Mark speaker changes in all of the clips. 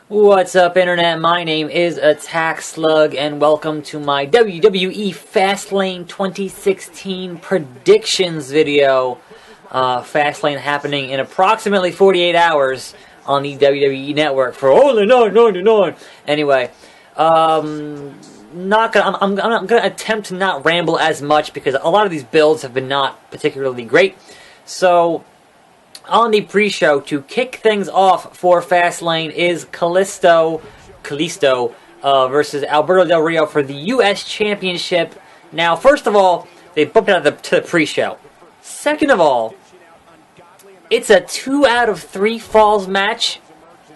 Speaker 1: What's up, Internet? My name is Attack Slug, and welcome to my WWE Fastlane 2016 predictions video. Fastlane happening in approximately 48 hours on the WWE Network for only $9.99. Anyway, I'm gonna attempt to not ramble as much because a lot of these builds have been not particularly great. So, on the pre-show, to kick things off for Fastlane is Kalisto versus Alberto Del Rio for the U.S. Championship. Now, first of all, they bumped it out to the pre-show. Second of all, it's a 2 out of 3 falls match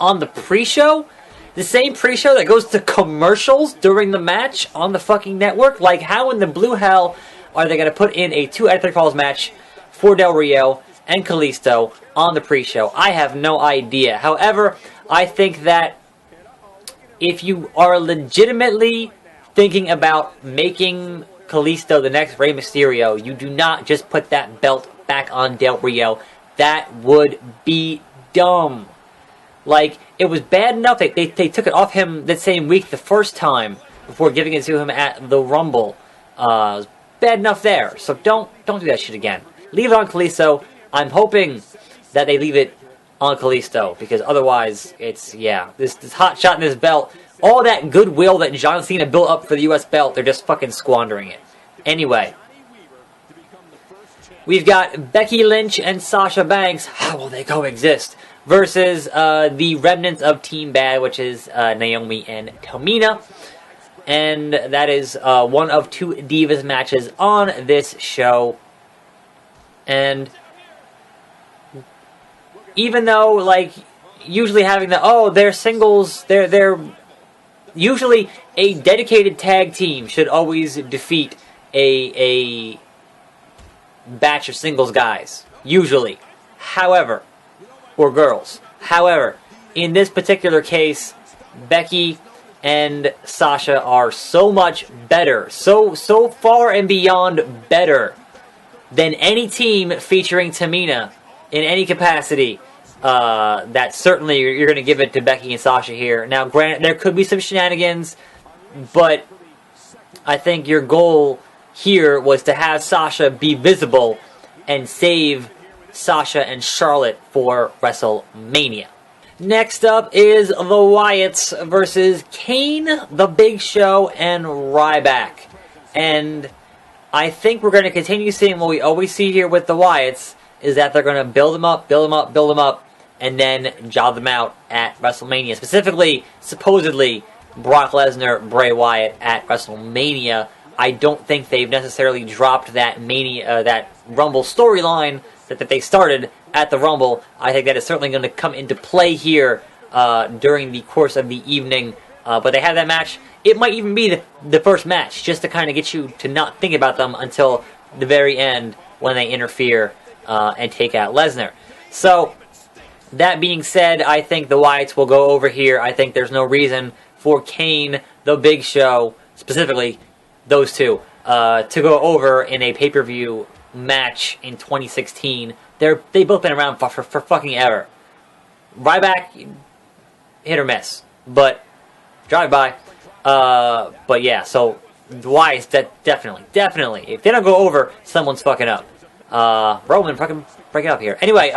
Speaker 1: on the pre-show. The same pre-show that goes to commercials during the match on the fucking network. Like, how in the blue hell are they going to put in a 2 out of 3 falls match for Del Rio and Kalisto on the pre-show? I have no idea. However, I think that if you are legitimately thinking about making Kalisto the next Rey Mysterio, you do not just put that belt back on Del Rio. That would be dumb. Like, it was bad enough they took it off him that same week the first time before giving it to him at the Rumble. It was bad enough there. So don't do that shit again. Leave it on Kalisto. I'm hoping that they leave it on Kalisto, because otherwise, it's, yeah, this hot shot in this belt, all that goodwill that John Cena built up for the U.S. belt, they're just fucking squandering it. Anyway, we've got Becky Lynch and Sasha Banks, how will they coexist, versus the remnants of Team Bad, which is Naomi and Tamina. And that is one of 2 Divas matches on this show. And even though, like, usually having they're singles, they're usually a dedicated tag team should always defeat a batch of singles guys, usually. However, or girls. However, in this particular case, Becky and Sasha are so much better, so far and beyond better than any team featuring Tamina in any capacity. That certainly you're going to give it to Becky and Sasha here. Now, granted, there could be some shenanigans, but I think your goal here was to have Sasha be visible and save Sasha and Charlotte for WrestleMania. Next up is the Wyatts versus Kane, The Big Show, and Ryback. And I think we're going to continue seeing what we always see here with the Wyatts, is that they're going to build them up, and then job them out at WrestleMania. Specifically, supposedly, Brock Lesnar, Bray Wyatt at WrestleMania. I don't think they've necessarily dropped that Rumble storyline that they started at the Rumble. I think that is certainly going to come into play here during the course of the evening. But they have that match. It might even be the first match, just to kind of get you to not think about them until the very end when they interfere and take out Lesnar. So, that being said, I think the Wyatts will go over here. I think there's no reason for Kane, The Big Show, specifically those two, to go over in a pay-per-view match in 2016. They've both been around for fucking ever. Ryback, hit or miss, but drive by. But yeah, so the Wyatts, definitely. If they don't go over, someone's fucking up. Roman, fucking break it up here. Anyway,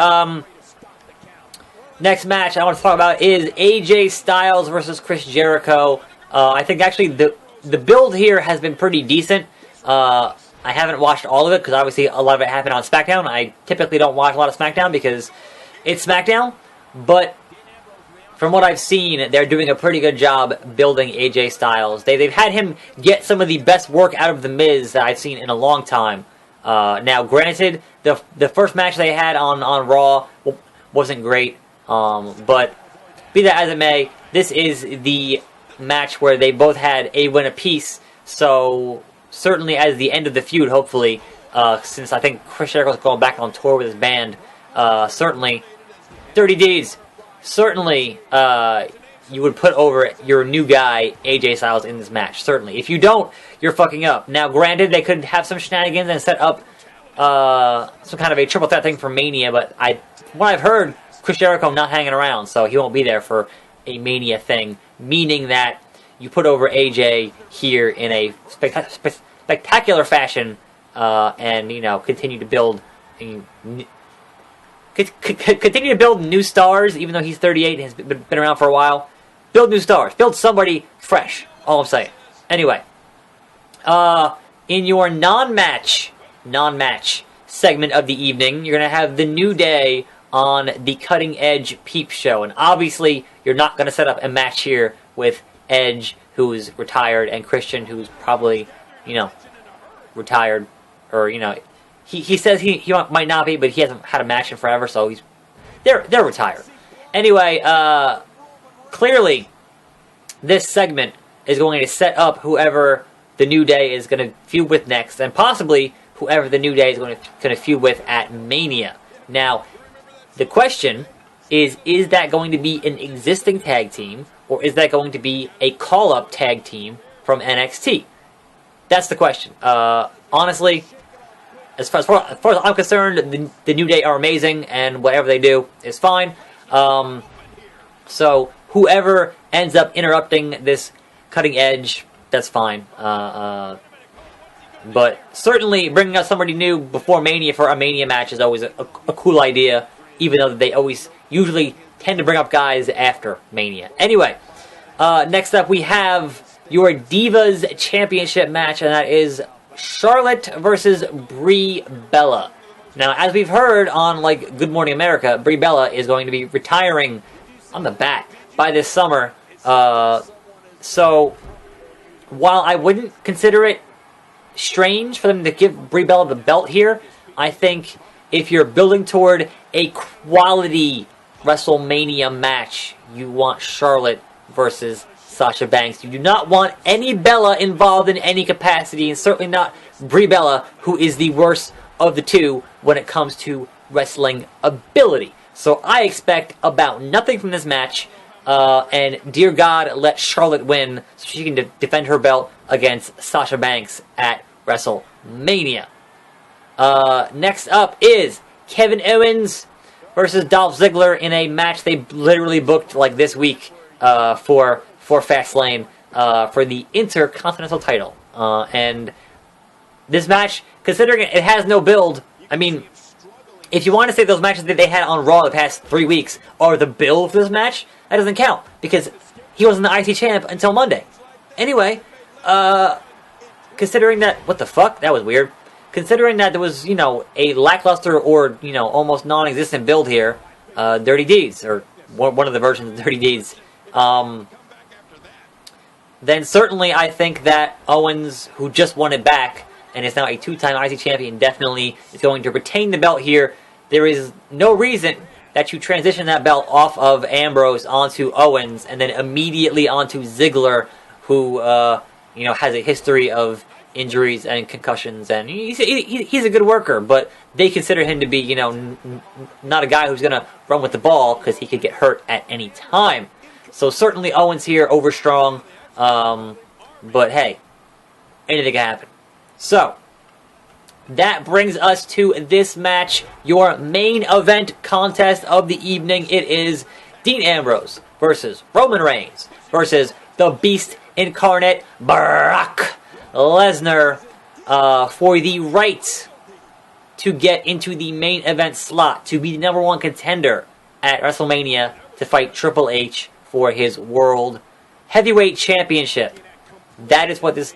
Speaker 1: next match I want to talk about is AJ Styles versus Chris Jericho. I think actually the build here has been pretty decent. I haven't watched all of it because obviously a lot of it happened on SmackDown. I typically don't watch a lot of SmackDown because it's SmackDown, but from what I've seen, they're doing a pretty good job building AJ Styles. They've had him get some of the best work out of The Miz that I've seen in a long time. Now, granted, the first match they had on Raw wasn't great, but be that as it may, this is the match where they both had a win apiece, so certainly as the end of the feud, hopefully, since I think Chris Jericho's going back on tour with his band, certainly, Dirty Deeds, certainly, you would put over your new guy, AJ Styles, in this match. Certainly. If you don't, you're fucking up. Now, granted, they could have some shenanigans and set up some kind of a triple threat thing for Mania, but what I've heard, Chris Jericho not hanging around, so he won't be there for a Mania thing, meaning that you put over AJ here in a spectacular fashion, and continue to build new stars. Even though he's 38 and has been around for a while, build new stars, build somebody fresh. All I'm saying. Anyway, in your non-match segment of the evening, you're gonna have the New Day on the Cutting Edge Peep Show, and obviously you're not gonna set up a match here with Edge, who's retired, and Christian, who's probably retired, or he says he might not be, but he hasn't had a match in forever, so they're retired. Anyway, clearly this segment is going to set up whoever the New Day is going to feud with next, and possibly whoever the New Day is going to feud with at Mania. Now, the question is that going to be an existing tag team, or is that going to be a call-up tag team from NXT? That's the question. Honestly, as far as I'm concerned, the New Day are amazing, and whatever they do is fine. So whoever ends up interrupting this Cutting Edge, that's fine. But certainly bringing out somebody new before Mania for a Mania match is always a cool idea, even though they usually tend to bring up guys after Mania. Anyway, next up we have your Divas Championship match, and that is Charlotte versus Brie Bella. Now, as we've heard on Good Morning America, Brie Bella is going to be retiring on the bat by this summer. So while I wouldn't consider it strange for them to give Brie Bella the belt here, I think if you're building toward a quality WrestleMania match, you want Charlotte versus Sasha Banks. You do not want any Bella involved in any capacity, and certainly not Brie Bella, who is the worst of the two when it comes to wrestling ability. So I expect about nothing from this match, and dear God, let Charlotte win so she can defend her belt against Sasha Banks at WrestleMania. Next up is Kevin Owens versus Dolph Ziggler in a match they literally booked this week for Fastlane for the Intercontinental Title. And this match, considering it has no build, I mean, if you want to say those matches that they had on Raw the past 3 weeks are the build for this match, that doesn't count, because he wasn't the IC champ until Monday. Anyway, considering that, what the fuck? That was weird. Considering that there was, a lackluster or, almost non-existent build here, Dirty Deeds, or one of the versions of Dirty Deeds, then certainly I think that Owens, who just won it back, and is now a 2-time IC champion, definitely is going to retain the belt here. There is no reason that you transition that belt off of Ambrose onto Owens, and then immediately onto Ziggler, who, has a history of injuries and concussions, and he's a good worker, but they consider him to be, not a guy who's going to run with the ball, because he could get hurt at any time. So certainly Owens here, over strong, but hey, anything can happen. So, that brings us to this match, your main event contest of the evening. It is Dean Ambrose versus Roman Reigns versus the Beast Incarnate, Brock Lesnar, for the right to get into the main event slot, to be the number one contender at WrestleMania to fight Triple H for his World Heavyweight Championship. That is what this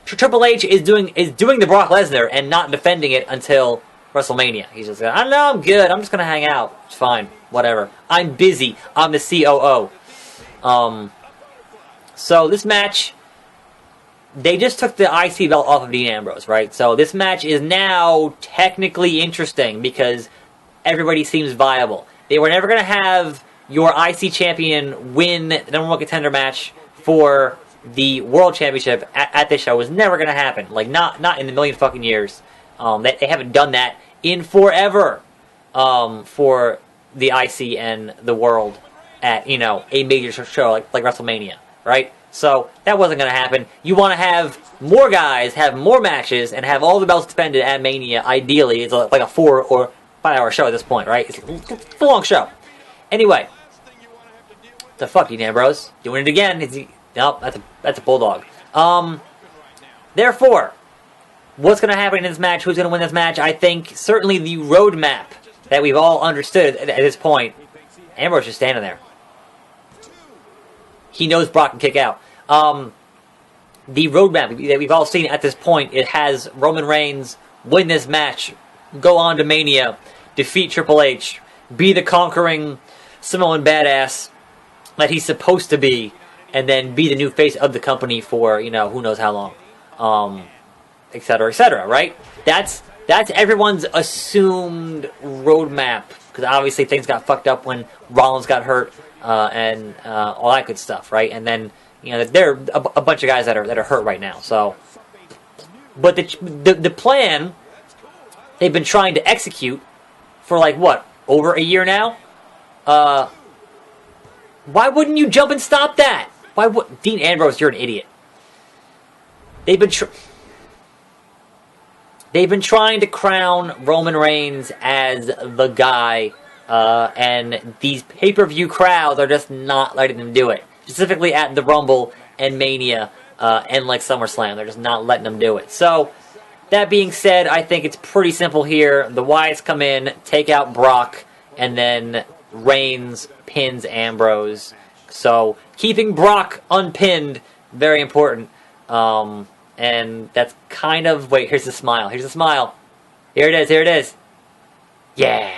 Speaker 1: Triple H is doing the Brock Lesnar and not defending it until WrestleMania. He's just I don't know, I'm good. I'm just gonna hang out. It's fine. Whatever. I'm busy. I'm the COO. So this match, they just took the IC belt off of Dean Ambrose, right? So this match is now technically interesting because everybody seems viable. They were never gonna have your IC champion win the number one contender match for the World Championship at this show. It was never going to happen. Not in a million fucking years. They haven't done that in forever for the IC and the World at, a major show like WrestleMania, right? So that wasn't going to happen. You want to have more guys, have more matches, and have all the belts defended at Mania. Ideally, it's like a 4 or 5 hour show at this point, right? It's a long show. Anyway, The fuck, Dean Ambrose? Doing it again? Is he? Nope, that's a bulldog. Therefore, what's going to happen in this match? Who's going to win this match? I think certainly the roadmap that we've all understood at this point. Ambrose just standing there. He knows Brock can kick out. The roadmap that we've all seen at this point, it has Roman Reigns win this match, go on to Mania, defeat Triple H, be the conquering Samoan badass that he's supposed to be, and then be the new face of the company for, who knows how long. Etc., etc., right? That's everyone's assumed roadmap, because obviously things got fucked up when Rollins got hurt, and all that good stuff, right? And then, there are a bunch of guys that are hurt right now, so... But the plan they've been trying to execute for, over a year now? Why wouldn't you jump and stop that? Dean Ambrose, you're an idiot. They've been trying to crown Roman Reigns as the guy, and these pay-per-view crowds are just not letting them do it. Specifically at the Rumble and Mania and SummerSlam. They're just not letting them do it. So, that being said, I think it's pretty simple here. The Wyatts come in, take out Brock, and then Reigns pins Ambrose. So, keeping Brock unpinned, very important. And that's kind of... Wait, here's the smile. Here's the smile. Here it is. Here it is. Yeah.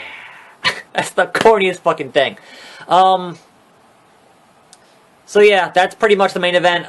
Speaker 1: That's the corniest fucking thing. So yeah, that's pretty much the main event.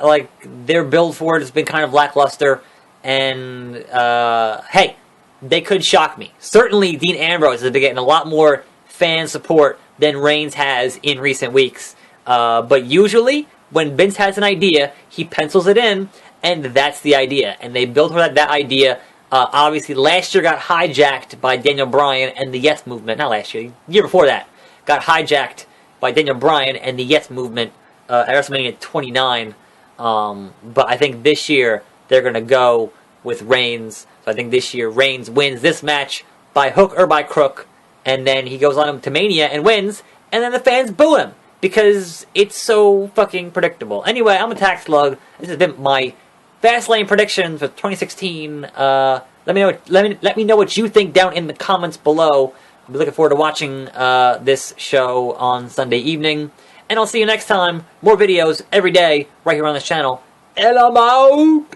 Speaker 1: Their build for it has been kind of lackluster. And, hey, they could shock me. Certainly, Dean Ambrose has been getting a lot more fan support than Reigns has in recent weeks. But usually, when Vince has an idea, he pencils it in, and that's the idea. And they built for that idea. Obviously, last year got hijacked by Daniel Bryan and the Yes Movement. Not last year, the year before that. Got hijacked by Daniel Bryan and the Yes Movement at WrestleMania 29. But I think this year, they're going to go with Reigns. So I think this year, Reigns wins this match by hook or by crook. And then he goes on to Mania and wins. And then the fans boo him. Because it's so fucking predictable. Anyway, I'm Attack Slug. This has been my Fastlane predictions for 2016. Let me know what you think down in the comments below. I'll be looking forward to watching this show on Sunday evening. And I'll see you next time. More videos every day right here on this channel. And I'm out!